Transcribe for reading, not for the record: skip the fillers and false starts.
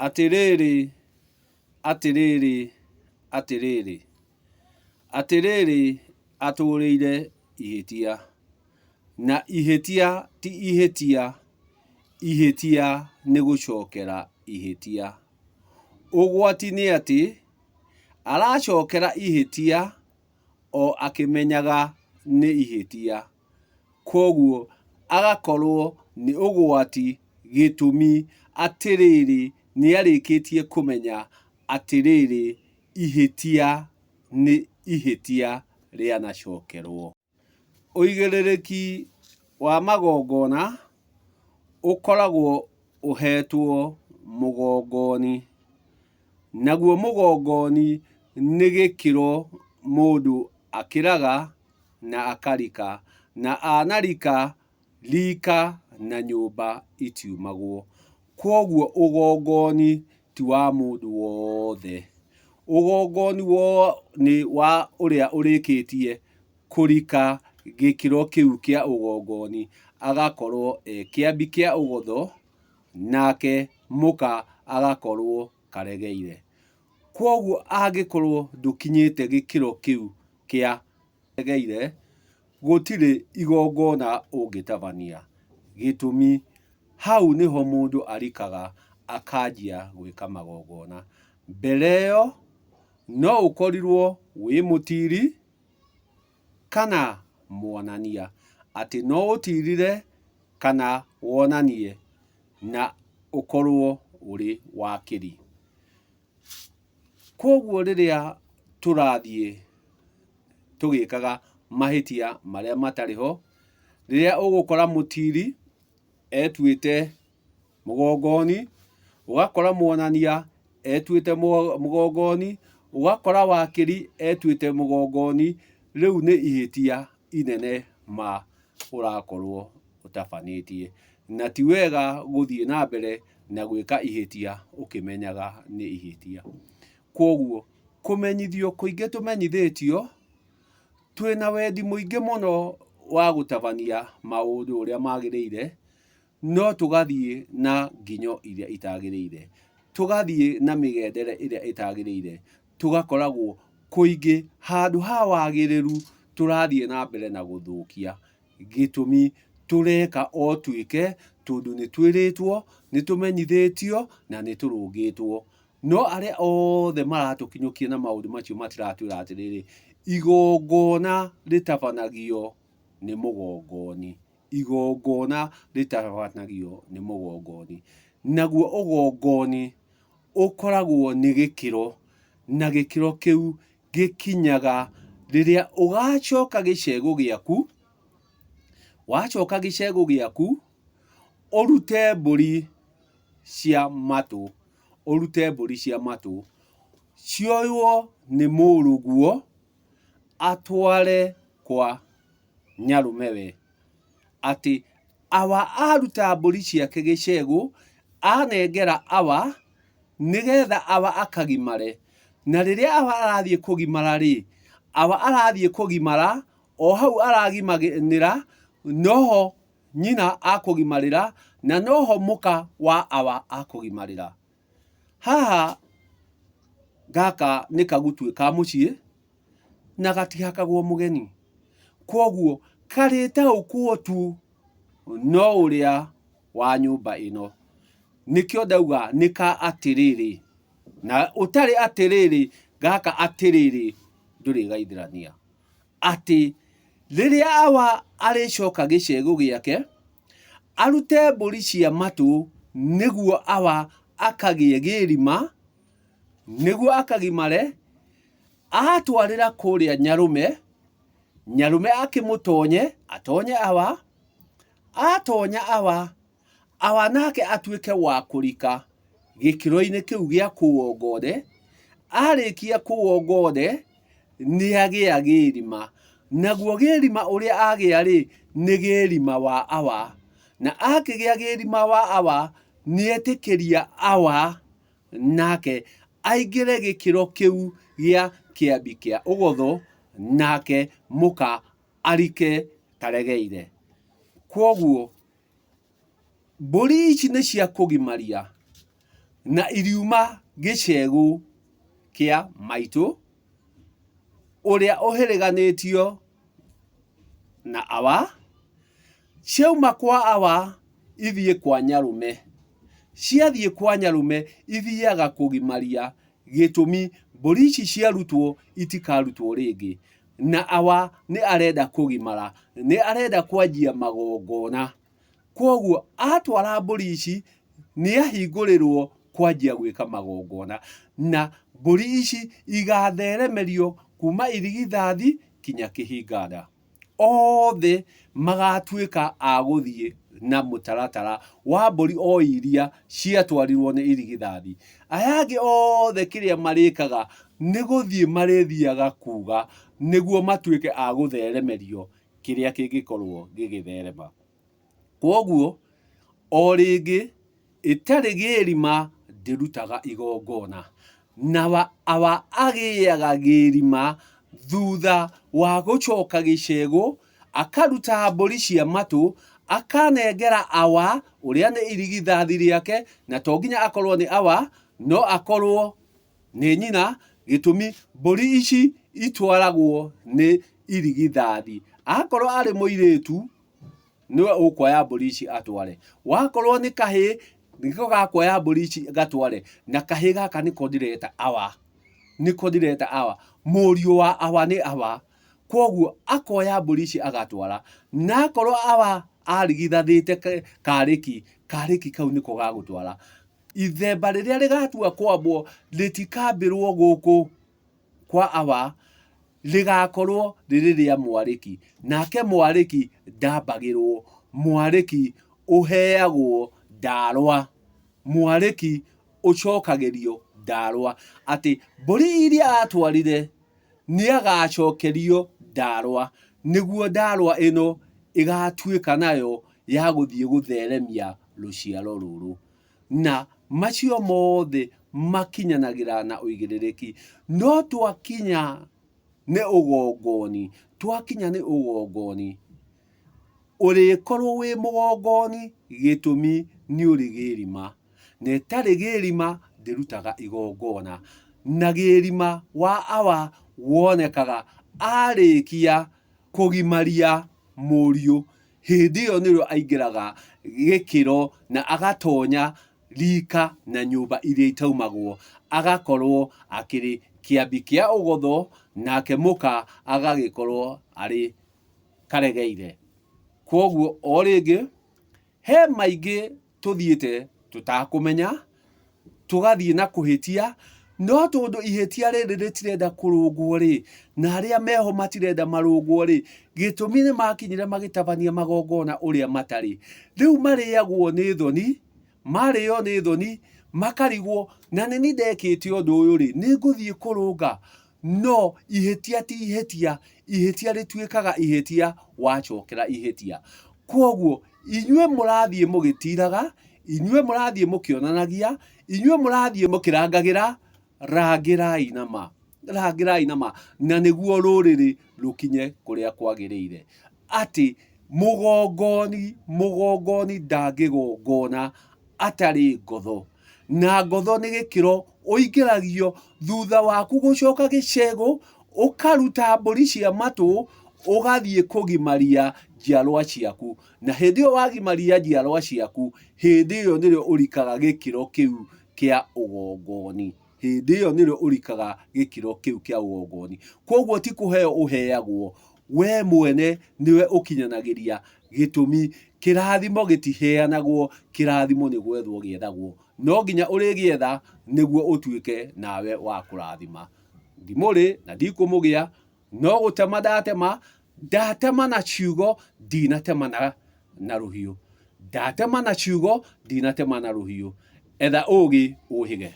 Atiriri, atiriri, atiriri. Atiriri atũrĩire ihĩtia. Na ihĩtia ti ihĩtia. Ihĩtia nĩ gũcokera ihĩtia. Ũgwati nĩ atĩ aracokera ihĩtia o akĩmenyaga nĩ ihĩtia. Koguo agakorwo nĩ ũgwati gĩtũmi atĩrĩrĩ nĩarĩkĩtie kũmenya atĩrĩrĩ ihĩtia nĩ ihĩtia rĩanacokerwo. Ũigĩrĩrĩki wa magongona ũkoragwo ũhetwo mũgongoni. Naguo mũgongoni nĩ gĩkĩro mũndũ akĩraga na akarika. Na anarika rika na nyũmba itiumagwo. Koguo ũgongoni ti wa mũndũ wothe. Ũgongoni nĩ wa ũrĩa ũrĩkĩtie kũrika gĩkĩro kĩu kĩa ũgongoni agakorwo kĩambi kĩa ũgotho, nake mũka agakorwo karegeire. Koguo angĩkorwo ndũkinyĩte gĩkĩro kĩu kĩa karegeire, gũtirĩ igongona ũngĩtabania. Gĩtũmi hau nĩho mũndũ arikaga akanjia gwĩka magongona. Mbere ĩyo no ũkorirwo wĩ mũtiri kana mwonania. Atĩ no ũtirire kana wonanie na ũkorwo ũrĩ wakiri. Koguo rĩrĩa tũrathiĩ tũgĩkaga mahĩtia marĩa matarĩ ho, rĩrĩa ũgũkora mũtiri etuĩte mũgongoni, ũgakora mwonania etuĩte mũgongoni, ũgakora wakiri etuĩte mũgongoni, rĩu nĩ ihĩtia inene ma ũrakorwo ũtabanĩtie. Na ti wega gũthiĩ na mbere na gwĩka ihĩtia ũkĩmenyaga nĩ ihĩtia. Koguo kũmenyithio kũingĩ tũmenyithĩtio, twĩna wendi mũingĩ mũno wa gũtabania maũndũ ũrĩa magĩrĩire, no tũgathiĩ na nginyo iria itagĩrĩire. Tũgathiĩ na mĩgendere ĩrĩa ĩtagĩrĩire. Tũgakoragwo kũingĩ handũ ha wagĩrĩru tũrathiĩ na mbere na gũthũkia. Gĩtũmi tũreka o twĩke tondũ nĩ twĩrĩtwo, nĩ tũmenyithĩtio na nĩ tũrũngĩtwo. No arĩa othe maratũkinyũkia na maũndũ macio matiratwĩra atĩrĩrĩ, igongona rĩtabanagio nĩ mũgongoni. Igongona rĩtabanagio nĩ mũgongoni. Naguo ũgongoni ũkoragwo nĩ gĩkĩro, na gĩkĩro kĩu gĩkinyaga rĩrĩa ũgacoka gĩcegũ gĩaku. Wacoka gĩcegũ gĩaku, ũrute mbũri cia matũ. Ũrute mbũri cia matũ, cioywo nĩ mũrũguo atware kwa nyarũmewe. Atĩ awa aruta mbũri ciake gĩcegũ, anengera awa, nĩgetha awa akagimare. Na rĩrĩa awa arathiĩ kũgimara-rĩ, awa arathiĩ kũgimara, o hau aragimanĩra, noho nyina akũgimarĩra, na noho mũka wa awa akũgimarĩra. Haha gaka nĩ kagutue ka mũciĩ, na gatihakagwo mũgeni. Koguo karĩtaũkwo tu no ũrĩa wa nyũmba ĩno. Nĩkĩo ndauga nĩ ka atĩrĩrĩ. Na ũtarĩ atĩrĩrĩ, gaka atĩrĩrĩ ndũrĩgaithĩrania. Atĩ rĩrĩa awa arĩcoka gĩcegũ gĩake, arute mbũri cia matũ, nĩguo awa akagĩe gĩrima, nĩguo akagimare, atwarĩra kũrĩa nyarũme, nyarũme akĩmũtonye, atonye awa, atonya awa, awa nake atuĩke wa kũrika gĩkĩro-inĩ kĩu gĩa kũu Ongothe. Arĩkia kũu Ongothe, nĩagĩa gĩrima. Naguo gĩrima ũrĩa agĩa-rĩ, nĩ gĩrima wa awa. Na akĩgĩa gĩrima wa awa, nĩetĩkĩria awa nake aingĩre gĩkĩro kĩu gĩa kĩambi kĩa ũgotho, nake mũka arike karegeire. Koguo mbũri ici nĩ cia kũgimaria. na iriuma gĩcegũ kĩa maitũ ũrĩa ũhĩrĩganĩtio na Awa, ciauma kwa Awa ithiĩ kwa Nyarume, ciathiĩ kwa Nyarume ithiaga kũgimaria gĩtũmi mbũri ici ciarutwo itikarutwo rĩngĩ, na Awa nĩ arenda kũgimara, nĩ arenda kwanjia magongona. Koguo atwara mbũri ici nĩ ahingũrĩrwo kwanjia gwĩka magongona, na mbũri ici igatheremerio kuma irigithathi kinya kĩhinganda. Othe magatuĩka a gũthiĩ na mũtaratara wa mbũri o iria ciatwarirwo nĩ irigithathi. Aya angĩ othe kĩrĩa marĩkaga nĩ gũthiĩ marĩthiaga kuga nĩguo matuĩke a gũtheremerio kĩrĩa kĩngĩkorwo gĩgĩtherema. Koguo o rĩngĩ ĩtarĩ gĩrima ndĩrutaga igongona, na Awa agĩaga gĩrima thutha wa gũcoka gĩcegũ, akaruta mbũri cia matũ, akanengera Awa ũrĩa nĩ irigithathi rĩake, na to nginya akorwo nĩ Awa, no akorwo nĩ nyina, gĩtũmi mbũri ici itwaragwo nĩ irigithathi. Akorwo arĩ mũirĩtu nĩwe ũkuoya mbũri ici atware, wakorwo nĩ kahĩĩ nĩko gakuoya mbũri ici gatware, na kahĩĩ gaka nĩko ndĩreta Awa, nĩko ndĩreta Awa, mũriũ wa Awa nĩ Awa. Koguo akoya mbũri ici agatwara, na akorwo Awa arigithathĩte karĩki kau nĩko gagũtwara. Ithemba rĩrĩa rĩgatua kwambwo rĩtikambĩrwo gũkũ kwa Awa, rĩgakorwo rĩrĩ rĩa mwarĩki, nake mwarĩki ndambagĩrwo, mwarĩki ũheagwo ndarwa, mwarĩki ũcokagĩrio ndarwa, atĩ mbũri iria atwarire nĩ agacokerio ndarwa, nĩguo ndarwa ĩno ĩgatuĩka nayo ya gũthiĩ gũtheremia rũciaro rũrũ. Na macio mothe makinyanagĩra na ũigĩrĩrĩki, no twakinya nĩ ũgongoni, twakinya nĩ ũgongoni, ũrĩkorwo wĩ mũgongoni gĩtũmi nĩ ũrĩ gĩrima, na ĩtarĩ gĩrima ndĩrutaga igongona. Na gĩrima wa Awa wonekaga arĩkia kũgimaria mũriũ, hĩndĩ ĩyo nĩrĩo aingĩraga gĩkĩro na agatonya rika na nyũmba iria itaumagwo, agakorwo akĩrĩ kĩambi kĩa ũgotho, nake mũka agagĩkorwo arĩ karegeire. Koguo o rĩngĩ he maingĩ tũthiĩte tũtakũmenya, tũgathiĩ na kũhĩtia, no tondũ ihĩtia rĩrĩ rĩtirenda kũrũngwo rĩ, na arĩa meho matirenda marũngwo rĩ, gĩtũmi nĩ makinyire magĩtabania magongona ũrĩa matarĩ. Rĩu marĩagwo nĩ thoni, marĩo nĩ thoni, makarigwo na nĩ niĩ ndekĩte ũndũ ũyũ rĩ, nĩ ngũthiĩ kũrũnga. No ihĩtia ti ihĩtia, ihĩtia rĩtuĩkaga ihĩtia wacokera ihĩtia. Koguo inyuĩ mũrathiĩ mũgĩtiraga, inyuĩ mũrathiĩ mũkĩonanagia, inyuĩ mũrathiĩ mũkĩrangagĩra, rangĩrai nama, rangĩrai nama, na nĩguo rũrĩrĩ rũkinye kũrĩa kwagĩrĩire. Atĩ mũgongoni ndangĩgongona atarĩ ngotho, na ngotho nĩ gĩkĩro ũingĩragio thutha waku gũcoka gĩcegũ, ũkaruta mbũri cia matũ, ũgathiĩ kũgimaria njiarwa ciaku, na hĩndĩ ĩyo wagimaria njiarwa ciaku, hĩndĩ ĩyo nĩrĩo ũrikaga gĩkĩro kĩu kĩa ũgongoni, hĩndĩ ĩyo nĩrĩo ũrikaga gĩkĩro kĩu kĩa ũgongoni. Koguo ti kũheo ũheagwo, we mwene nĩwe ũkinyanagĩria gĩtũmi. Kĩrathimo gĩtiheanagwo, kĩrathimo nĩ gwethwo gĩethagwo, no nginya ũrĩgĩetha nĩguo ũtuĩke nawe wa kũrathima. Ndimũrĩ na ndikũmũgĩa, no gũtema ndatema, ndatema na ciugo, ndinatema na rũhiũ, ndatema na ciugo, ndinatema na rũhiũ. Etha ũũgĩ ũhĩge.